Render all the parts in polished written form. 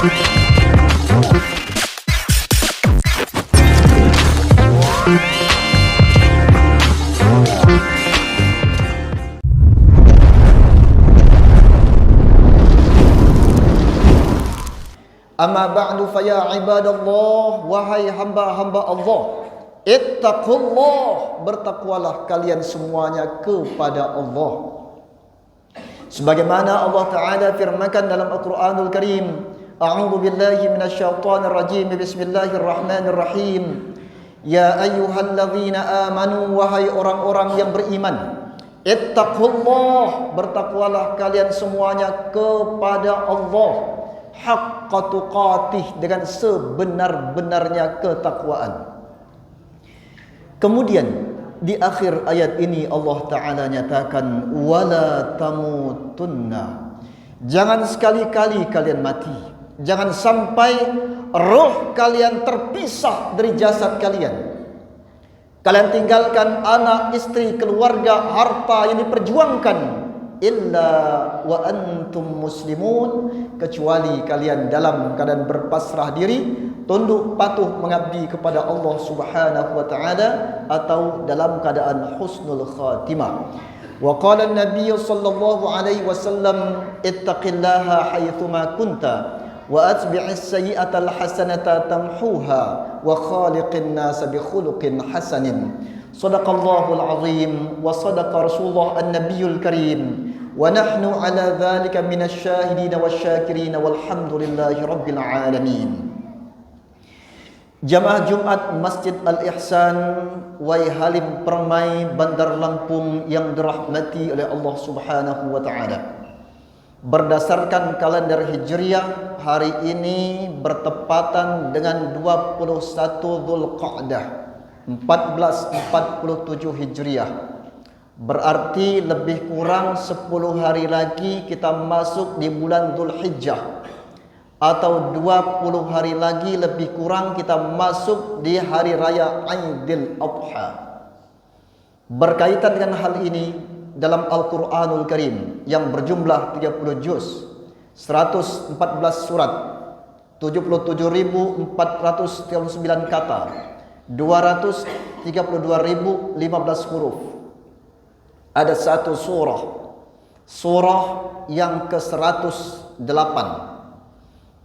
Amma ba'du fa ya ibadallah, wahai hamba-hamba Allah, ittaqullah, bertakwalah kalian semuanya kepada Allah. Sebagaimana Allah Ta'ala firmankan dalam Al-Quranul Karim, a'udzu billahi minasyaitonir rajim, bismillahirrahmanirrahim. Ya ayyuhalladzina amanu, wahai orang-orang yang beriman, ittaqullah, bertakwalah kalian semuanya kepada Allah, haqqa tuqatih, dengan sebenar-benarnya ketakwaan. Kemudian di akhir ayat ini Allah Ta'ala nyatakan, wala tamutunna, jangan sekali-kali kalian mati, jangan sampai roh kalian terpisah dari jasad kalian. Kalian tinggalkan anak, istri, keluarga, harta yang diperjuangkan, illa wa antum muslimun, kecuali kalian dalam keadaan berpasrah diri, tunduk patuh mengabdi kepada Allah Subhanahu wa taala, atau dalam keadaan husnul khatimah. Wa qala an-nabiy sallallahu alaihi wasallam, ittaqillaha haitsuma kunta wa atbi'is sayyi'ata al-hasanata tamhuha wa khaliqin nas bi khuluqin hasanin. Sadaqallahul azim wa sadaqa rasulullah an-nabiyul karim. Wa nahnu ala dhalika minasy syahidin wasyakirin walhamdulillahi rabbil alamin. Jamaah Jumat Masjid Al-Ihsan Wai Halim Permai, Bandar Lampung yang dirahmati oleh Allah Subhanahu wa taala. Berdasarkan kalender Hijriah, hari ini bertepatan dengan 21 Dzulqa'dah 1447 Hijriah. Berarti lebih kurang 10 hari lagi kita masuk di bulan Dzulhijjah, atau 20 hari lagi lebih kurang kita masuk di hari raya Aidil Adha. Berkaitan dengan hal ini, dalam Al-Quranul Karim yang berjumlah 30 juz, 114 surat, 77.439 kata, 232.015 huruf, ada satu surah yang ke-108,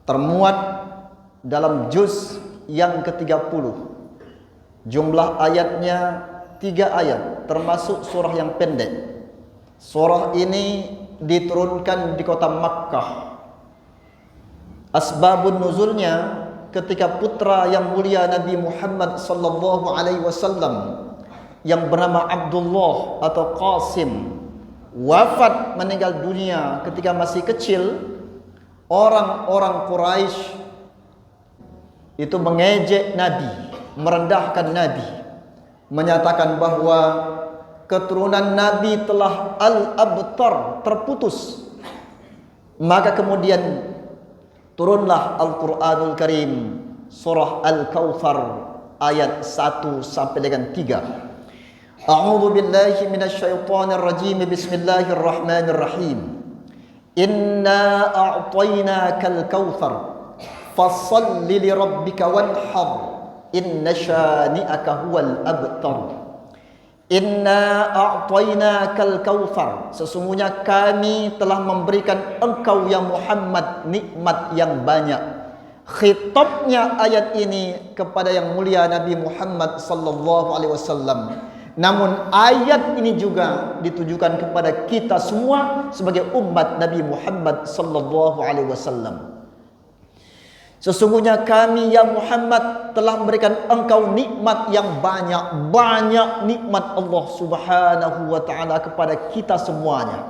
termuat dalam juz yang ke-30. Jumlah ayatnya 3 ayat, termasuk surah yang pendek. Surah ini diturunkan di kota Makkah. Asbabun nuzulnya, ketika putra yang mulia Nabi Muhammad sallallahu alaihi wasallam yang bernama Abdullah atau Qasim wafat, meninggal dunia ketika masih kecil, orang-orang Quraisy itu mengejek Nabi, merendahkan Nabi, menyatakan bahwa keturunan Nabi telah al-abtar, terputus. Maka kemudian turunlah Al-Quranul Karim, surah Al-Kautsar ayat 1 sampai dengan 3. A'udzu billahi minasyaitonir rajim, bismillahirrahmanirrahim. Inna a'tainakal kautsar fashalli li rabbika wanhar inna syani'aka huwal abtar. Inna a'tainakal kautsar, sesungguhnya kami telah memberikan engkau ya Muhammad nikmat yang banyak. Khitabnya ayat ini kepada yang mulia Nabi Muhammad sallallahu alaihi wasallam. Namun ayat ini juga ditujukan kepada kita semua sebagai umat Nabi Muhammad sallallahu alaihi wasallam. Sesungguhnya kami ya Muhammad telah memberikan engkau nikmat yang banyak, banyak nikmat Allah Subhanahu wa taala kepada kita semuanya.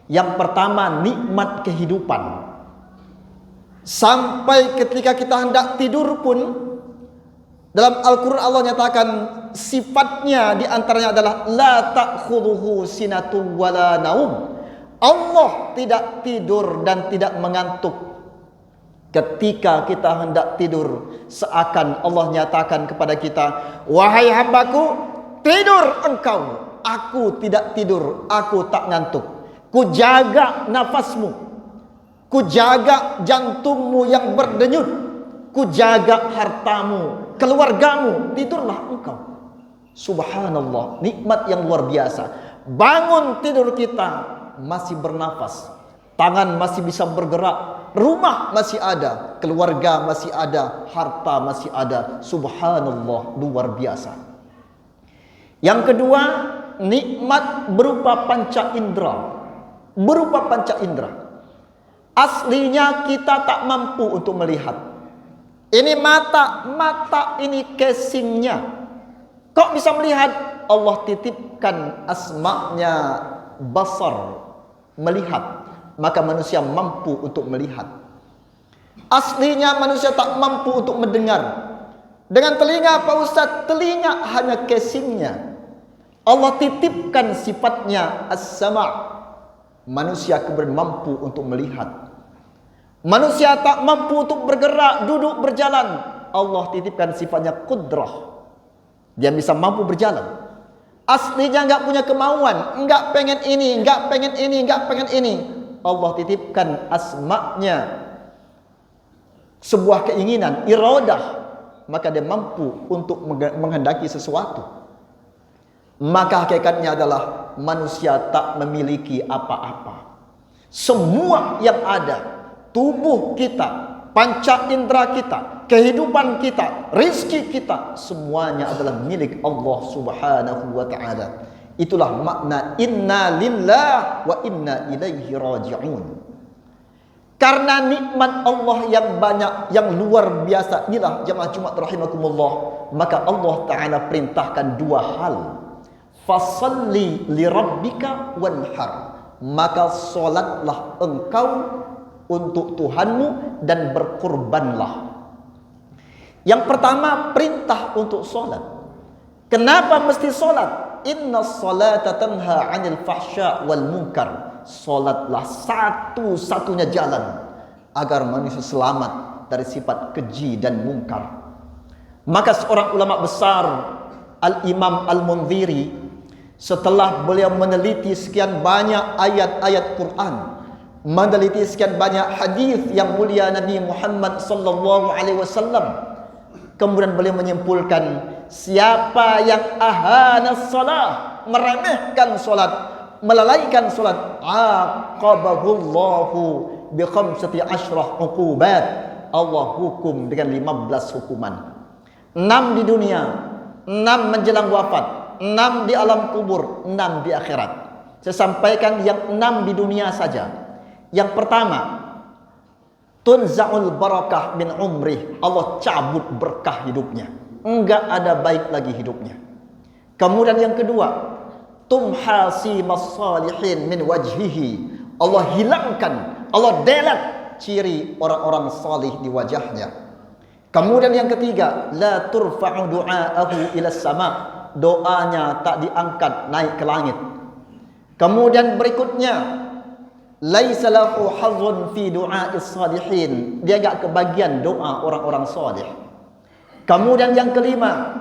Yang pertama, nikmat kehidupan. Sampai ketika kita hendak tidur pun, dalam Al-Quran Allah nyatakan sifatnya diantaranya adalah la ta'khudhuhu sinatun wala naum. Allah tidak tidur dan tidak mengantuk. Ketika kita hendak tidur, seakan Allah nyatakan kepada kita, wahai hambaku, tidur engkau, aku tidak tidur, aku tak ngantuk. Ku jaga nafasmu, ku jaga jantungmu yang berdenyut, ku jaga hartamu, keluargamu, tidurlah engkau. Subhanallah, nikmat yang luar biasa. Bangun tidur kita masih bernafas, tangan masih bisa bergerak, rumah masih ada, keluarga masih ada, harta masih ada. Subhanallah, luar biasa. Yang kedua, nikmat berupa panca indera. Berupa panca indera. Aslinya kita tak mampu untuk melihat. Ini mata ini casingnya. Kok bisa melihat? Allah titipkan asma'nya basar, melihat. Maka manusia mampu untuk melihat. Aslinya manusia tak mampu untuk mendengar. Dengan telinga, Pak Ustaz, telinga hanya casingnya. Allah titipkan sifatnya as-sama'. Manusia kemudian mampu untuk melihat. Manusia tak mampu untuk bergerak, duduk, berjalan. Allah titipkan sifatnya qudrah. Dia bisa mampu berjalan. Aslinya enggak punya kemauan, enggak pengen ini, enggak pengen ini, enggak pengen ini. Allah titipkan asma'nya sebuah keinginan, iradah. Maka dia mampu untuk menghendaki sesuatu. Maka hakikatnya adalah manusia tak memiliki apa-apa. Semua yang ada, tubuh kita, panca indera kita, kehidupan kita, rizki kita, semuanya adalah milik Allah Subhanahu wa ta'ala. Itulah makna inna lillah wa inna ilaihi raji'un. Karena nikmat Allah yang banyak, yang luar biasa, inilah jemaah Jumat rahimakumullah, maka Allah Ta'ala perintahkan dua hal. Fasalli li rabbika wanhar. Maka solatlah engkau untuk Tuhanmu dan berkurbanlah. Yang pertama, perintah untuk solat. Kenapa mesti solat? Inna salata tanha 'anil fahsya wal munkar. Solatlah satu-satunya jalan agar manusia selamat dari sifat keji dan mungkar. Maka seorang ulama besar, Al-Imam Al-Munziri, setelah beliau meneliti sekian banyak ayat-ayat Quran, meneliti sekian banyak hadis yang mulia Nabi Muhammad sallallahu alaihi wasallam, kemudian beliau menyimpulkan, siapa yang ahanas salah, meremehkan salat, melalaikan salat, aqabahullahu bi khamsati asyrah uqubat. Allah hukum dengan 15 hukuman. 6 di dunia, 6 menjelang wafat, 6 di alam kubur, 6 di akhirat. Saya sampaikan yang 6 di dunia saja. Yang pertama, tunza'ul barakah min umrih. Allah cabut berkah hidupnya. Enggak ada baik lagi hidupnya. Kemudian yang kedua, tumhasi masalihin min wajhihi. Allah hilangkan, Allah delete ciri orang-orang salih di wajahnya. Kemudian yang ketiga, la turfa'u du'aahu ila sama. Doanya tak diangkat naik ke langit. Kemudian berikutnya, laisa lahu hazzun fi du'a'is salihin. Dia enggak kebagian doa orang-orang salih. Kemudian yang kelima,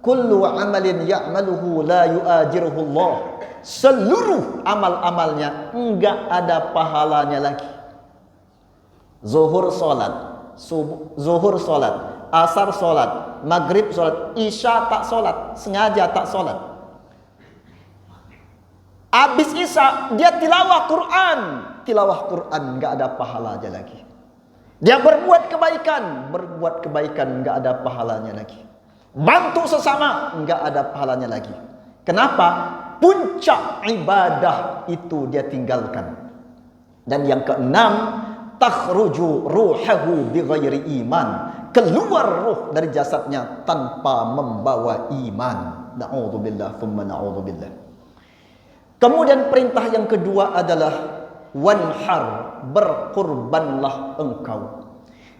kullu amalin ya'maluhu la yu'ajiruhu Allah. Seluruh amal-amalnya enggak ada pahalanya lagi. Zuhur salat, zuhur salat, asar salat, maghrib salat, isya tak salat, sengaja tak salat. Habis isya dia tilawah Quran enggak ada pahalanya lagi. Dia berbuat kebaikan enggak ada pahalanya lagi. Bantu sesama enggak ada pahalanya lagi. Kenapa? Puncak ibadah itu dia tinggalkan. Dan yang keenam, takhruju ruhahu bighairi iman. Keluar ruh dari jasadnya tanpa membawa iman. Na'udzubillah thumma na'udzubillah. Kemudian perintah yang kedua adalah wanhar, berkurbanlah engkau.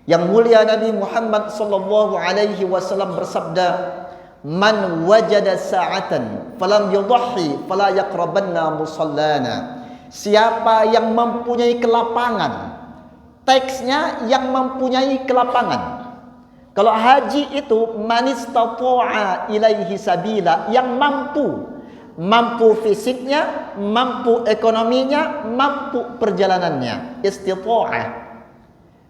Yang mulia Nabi Muhammad sallallahu alaihi wasallam bersabda, man wajada sa'atan falam yudhi fala yaqrabanna musallana. Siapa yang mempunyai kelapangan, teksnya yang mempunyai kelapangan. Kalau haji itu man istata'a ilaihi sabila, yang mampu mampu fisiknya, mampu ekonominya, mampu perjalanannya, istita'ah.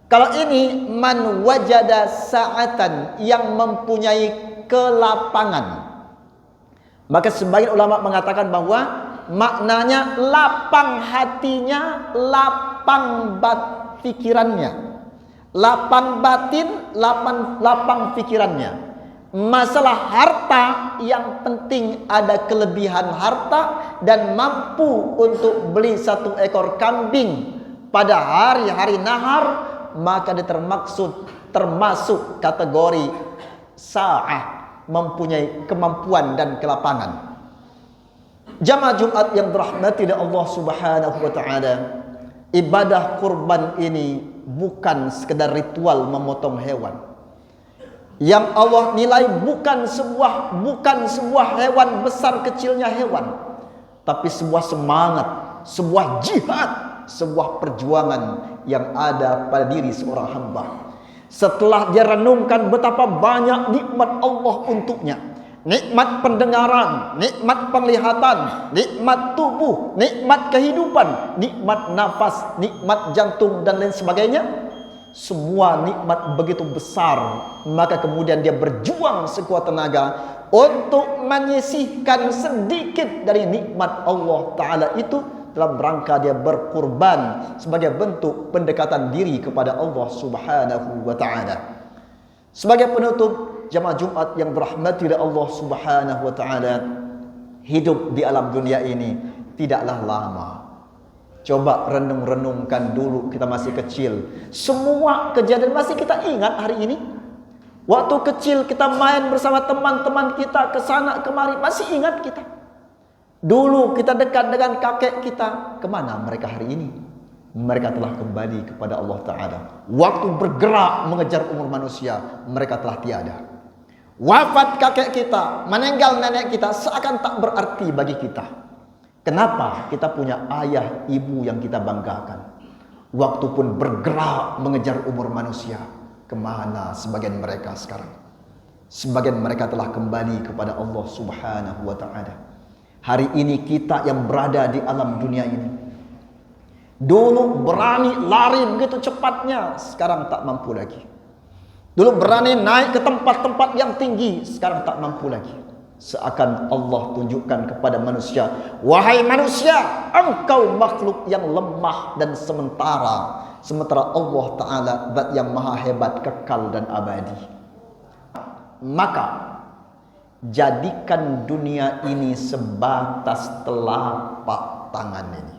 Kalau ini man wajada sa'atan, yang mempunyai kelapangan. Maka sebagian ulama mengatakan bahwa maknanya lapang hatinya, lapang pikirannya. Lapang batin, lapang pikirannya. Masalah harta, yang penting ada kelebihan harta dan mampu untuk beli 1 ekor kambing pada hari-hari nahar, maka dia termasuk kategori sa'ah, mempunyai kemampuan dan kelapangan. Jamaah Jumat yang dirahmati Allah Subhanahu wa taala, ibadah kurban ini bukan sekedar ritual memotong hewan. Yang Allah nilai bukan sebuah hewan besar kecilnya hewan, tapi sebuah semangat, sebuah jihad, sebuah perjuangan yang ada pada diri seorang hamba. Setelah dia renungkan betapa banyak nikmat Allah untuknya, nikmat pendengaran, nikmat penglihatan, nikmat tubuh, nikmat kehidupan, nikmat nafas, nikmat jantung dan lain sebagainya, semua nikmat begitu besar, maka kemudian dia berjuang sekuat tenaga untuk menyisihkan sedikit dari nikmat Allah Ta'ala itu dalam rangka dia berkurban sebagai bentuk pendekatan diri kepada Allah Subhanahu wa Ta'ala. Sebagai penutup, jamaah Jumat yang dirahmati Allah Subhanahu wa Ta'ala, hidup di alam dunia ini tidaklah lama. Coba renung-renungkan dulu kita masih kecil. Semua kejadian masih kita ingat hari ini. Waktu kecil kita main bersama teman-teman kita ke sana kemari, masih ingat kita. Dulu kita dekat dengan kakek kita, kemana mereka hari ini? Mereka telah kembali kepada Allah Ta'ala. Waktu bergerak mengejar umur manusia, mereka telah tiada. Wafat kakek kita, meninggal nenek kita, seakan tak berarti bagi kita. Kenapa? Kita punya ayah, ibu yang kita banggakan. Waktu pun bergerak mengejar umur manusia, kemana sebagian mereka sekarang? Sebagian mereka telah kembali kepada Allah Subhanahu wa Ta'ala. Hari ini kita yang berada di alam dunia ini, dulu berani lari begitu cepatnya, sekarang tak mampu lagi. Dulu berani naik ke tempat-tempat yang tinggi, sekarang tak mampu lagi. Seakan Allah tunjukkan kepada manusia, wahai manusia, engkau makhluk yang lemah dan sementara, sementara Allah Ta'ala zat yang maha hebat, kekal dan abadi. Maka jadikan dunia ini sebatas telapak tangan ini.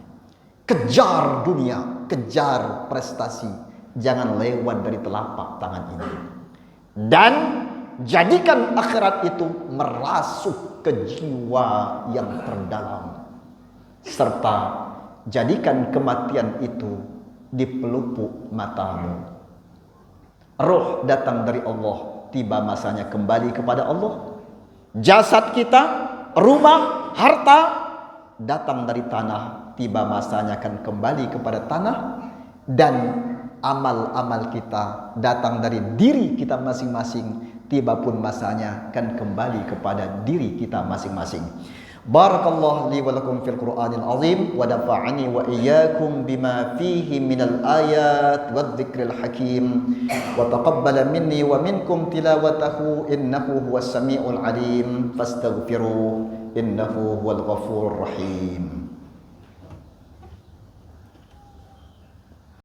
Kejar dunia, kejar prestasi, jangan lewat dari telapak tangan ini. Dan jadikan akhirat itu merasuk ke jiwa yang terdalam, serta jadikan kematian itu di pelupuk matamu. Roh datang dari Allah, tiba masanya kembali kepada Allah. Jasad kita, rumah, harta datang dari tanah, tiba masanya akan kembali kepada tanah. Dan amal-amal kita datang dari diri kita masing-masing, tiba pun masanya akan kembali kepada diri kita masing-masing. Barakallahu li wa lakum fil Qur'anil azim wa nafa'ani wa iyyakum bima fihi minal ayat wadh-dhikril hakim wa taqabbala minni wa minkum tilawatahu innahu huwas samiul alim fastaghfiruh innahu huwal ghafurur rahim.